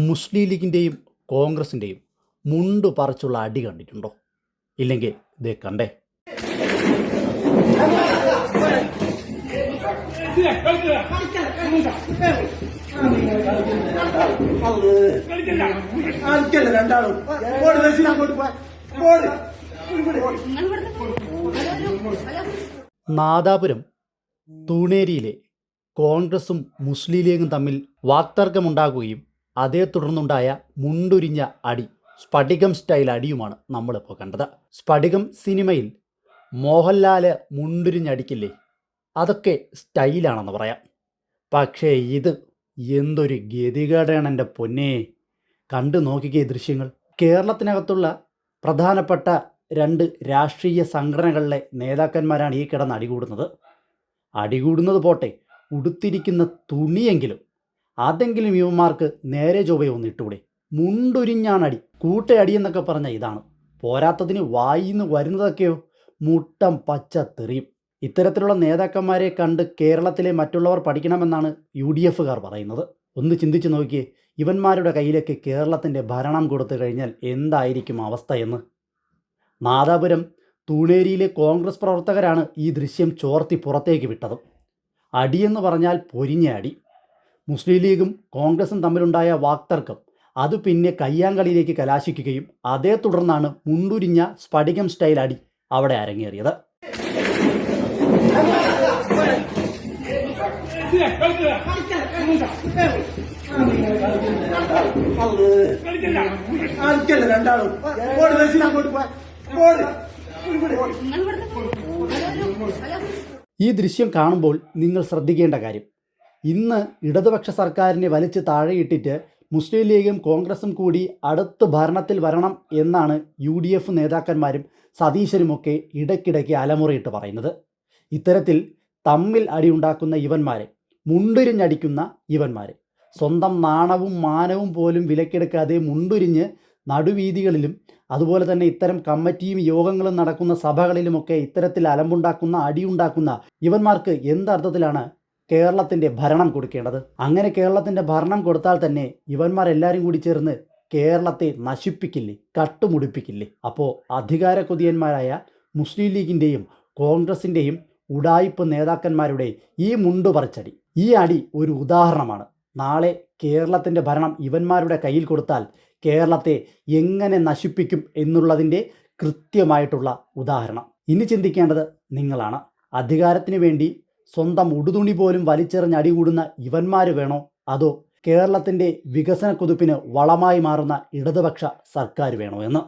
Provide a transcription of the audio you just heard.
മുസ്ലിം ലീഗിൻ്റെയും കോൺഗ്രസിൻ്റെയും മുണ്ട് പറിച്ചുള്ള അടി കണ്ടിട്ടുണ്ടോ? ഇല്ലെങ്കിൽ ഇതേ കണ്ടേ. നാദാപുരം തൂണേരിയിലെ കോൺഗ്രസും മുസ്ലിം ലീഗും തമ്മിൽ വാക്തർക്കമുണ്ടാകുകയും അതേ തുടർന്നുണ്ടായ മുണ്ടുരിഞ്ഞ അടി സ്ഫടികം സ്റ്റൈൽ അടിയുമാണ് നമ്മളിപ്പോൾ കണ്ടത്. സ്ഫടികം സിനിമയിൽ മോഹൻലാല് മുണ്ടുരിഞ്ഞടിക്കില്ലേ, അതൊക്കെ സ്റ്റൈലാണെന്ന് പറയാം. പക്ഷേ ഇത് എന്തൊരു ഗതികേടാണ് എൻ്റെ പൊന്നേ. കണ്ടു നോക്കിക്കേ ദൃശ്യങ്ങൾ. കേരളത്തിനകത്തുള്ള പ്രധാനപ്പെട്ട രണ്ട് രാഷ്ട്രീയ സംഘടനകളിലെ നേതാക്കന്മാരാണ് ഈ കിടന്ന് അടികൂടുന്നത് പോട്ടെ, ഉടുത്തിരിക്കുന്ന തുണിയെങ്കിലും അതെങ്കിലും ഇവന്മാർക്ക് നേരെ ചൊവ്വയെ ഒന്ന് ഇട്ടുകൂടെ? മുണ്ടുരിഞ്ഞാണ് അടി, കൂട്ടയടി എന്നൊക്കെ പറഞ്ഞ ഇതാണ്. പോരാത്തതിന് വായിന്ന് വരുന്നതൊക്കെയോ മുട്ടം പച്ച തെറിയും. ഇത്തരത്തിലുള്ള നേതാക്കന്മാരെ കണ്ട് കേരളത്തിലെ മറ്റുള്ളവർ പഠിക്കണമെന്നാണ് UDF പറയുന്നത്. ഒന്ന് ചിന്തിച്ച് നോക്കിയേ, ഇവന്മാരുടെ കയ്യിലേക്ക് കേരളത്തിൻ്റെ ഭരണം കൊടുത്തു കഴിഞ്ഞാൽ എന്തായിരിക്കും അവസ്ഥയെന്ന്. നാദാപുരം തൂണേരിയിലെ കോൺഗ്രസ് പ്രവർത്തകരാണ് ഈ ദൃശ്യം ചോർത്തി പുറത്തേക്ക് വിട്ടത്. അടിയെന്ന് പറഞ്ഞാൽ പൊരിഞ്ഞ അടി. മുസ്ലിം ലീഗും കോൺഗ്രസും തമ്മിലുണ്ടായ വാക്തർക്കം അത് പിന്നെ കയ്യാങ്കളിയിലേക്ക് കലാശിക്കുകയും അതേ തുടർന്നാണ് മുണ്ടുരിഞ്ഞ സ്ഫടികം സ്റ്റൈൽ അടി അവിടെ അരങ്ങേറിയത്. ഈ ദൃശ്യം കാണുമ്പോൾ നിങ്ങൾ ശ്രദ്ധിക്കേണ്ട കാര്യം, ഇന്ന് ഇടതുപക്ഷ സർക്കാരിനെ വലിച്ച് താഴെയിട്ടിട്ട് മുസ്ലിം ലീഗും കോൺഗ്രസും കൂടി അടുത്ത് ഭരണത്തിൽ വരണം എന്നാണ് UDF നേതാക്കന്മാരും സതീശനുമൊക്കെ ഇടയ്ക്കിടയ്ക്ക് അലമുറയിട്ട് പറയുന്നത്. ഇത്തരത്തിൽ തമ്മിൽ അടിയുണ്ടാക്കുന്ന ഇവന്മാരെ, മുണ്ടുരിഞ്ഞടിക്കുന്ന ഇവന്മാരെ, സ്വന്തം നാണവും മാനവും പോലും വിലക്കെടുക്കാതെ മുണ്ടുരിഞ്ഞ് നടുവീതികളിലും അതുപോലെ തന്നെ ഇത്തരം കമ്മിറ്റിയും യോഗങ്ങളും നടക്കുന്ന സഭകളിലുമൊക്കെ ഇത്തരത്തിൽ അലമ്പുണ്ടാക്കുന്ന അടിയുണ്ടാക്കുന്ന ഇവന്മാർക്ക് എന്തർത്ഥത്തിലാണ് കേരളത്തിൻ്റെ ഭരണം കൊടുക്കേണ്ടത്? അങ്ങനെ കേരളത്തിൻ്റെ ഭരണം കൊടുത്താൽ തന്നെ ഇവന്മാരെല്ലാവരും കൂടി ചേർന്ന് കേരളത്തെ നശിപ്പിക്കില്ലേ, കട്ടുമുടിപ്പിക്കില്ലേ? അപ്പോൾ അധികാര കൊതിയന്മാരായ മുസ്ലിം ലീഗിൻ്റെയും കോൺഗ്രസിൻ്റെയും ഉഡായിപ്പ് നേതാക്കന്മാരുടെ ഈ മുണ്ടുപറിച്ചടി, ഈ അടി ഒരു ഉദാഹരണമാണ്. നാളെ കേരളത്തിൻ്റെ ഭരണം ഇവന്മാരുടെ കയ്യിൽ കൊടുത്താൽ കേരളത്തെ എങ്ങനെ നശിപ്പിക്കും എന്നുള്ളതിൻ്റെ കൃത്യമായിട്ടുള്ള ഉദാഹരണം. ഇനി ചിന്തിക്കേണ്ടത് നിങ്ങളാണ്. അധികാരത്തിന് വേണ്ടി സ്വന്തം ഉടുതുണി പോലും വലിച്ചെറിഞ്ഞ് അടികൂടുന്ന ഇവന്മാർ വേണോ, അതോ കേരളത്തിൻ്റെ വികസന കുതിപ്പിന് വളമായി മാറുന്ന ഇടതുപക്ഷ സർക്കാർ വേണോ എന്ന്?